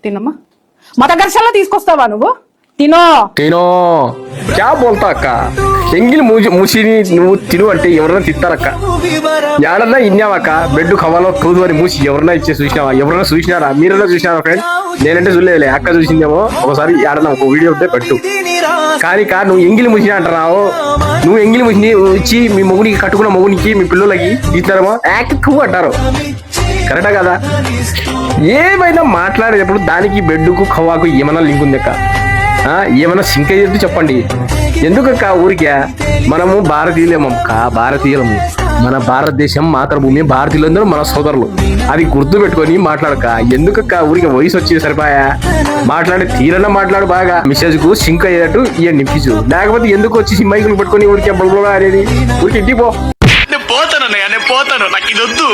తినమ్మా మత ఘర్షణలో తీసుకొస్తావా నువ్వు? తినో తినో క్యా బోల్తా అక్క. ఎంగిలి మూసిని నువ్వు తిను అంటే ఎవరన్నా తిట్టారక్క. యాడన్నా ఇన్నావక్క బెడ్ కవాలో కూదు అని మూసి ఎవరన్నా ఇచ్చే చూసినావా? ఎవరన్నా చూసినారా? మీరన్నా చూసినారా ఫ్రెండ్? నేనంటే చూడలేదులే, అక్క చూసిందేమో. ఒకసారి యాడన్నా ఒక వీడియో ఉంటే పెట్టు. కానీ నువ్వు ఎంగిలి మూసినా అంటున్నావు. నువ్వు ఎంగిలి మూసిని ఇచ్చి మీ మొగునికి కట్టుకున్న మొగునికి మీ పిల్లలకి ఇస్తారేమో యాక్టివ్ అంటారు. కరెక్టా కదా? ఏమైనా మాట్లాడేటప్పుడు దానికి బెడ్కు ఖవాకు ఏమైనా లింక్ ఉంది అక్క? ఏమైనా సింక్ అయ్యేది చెప్పండి. ఎందుకక్క ఊరికే? మనము భారతీయులమక్క, భారతీయులము. మన భారతదేశం మాతృభూమి, భారతీయులందరూ మన సోదరులు. అది గుర్తు పెట్టుకొని మాట్లాడక. ఎందుకక్క ఊరికి వయసు వచ్చి సరిపోయా? మాట్లాడే తీరన్నా మాట్లాడు, బాగా మెసేజ్ కు సింక్ అయ్యేటట్టు ఇవన్నీ నింపించు. లేకపోతే ఎందుకు వచ్చి మైకులు పట్టుకొని ఊరికే బుల్బుల్ అనేది? ఊరికి ఇంటికి పో. నేను పోతాను, నాకు ఇది వద్దు.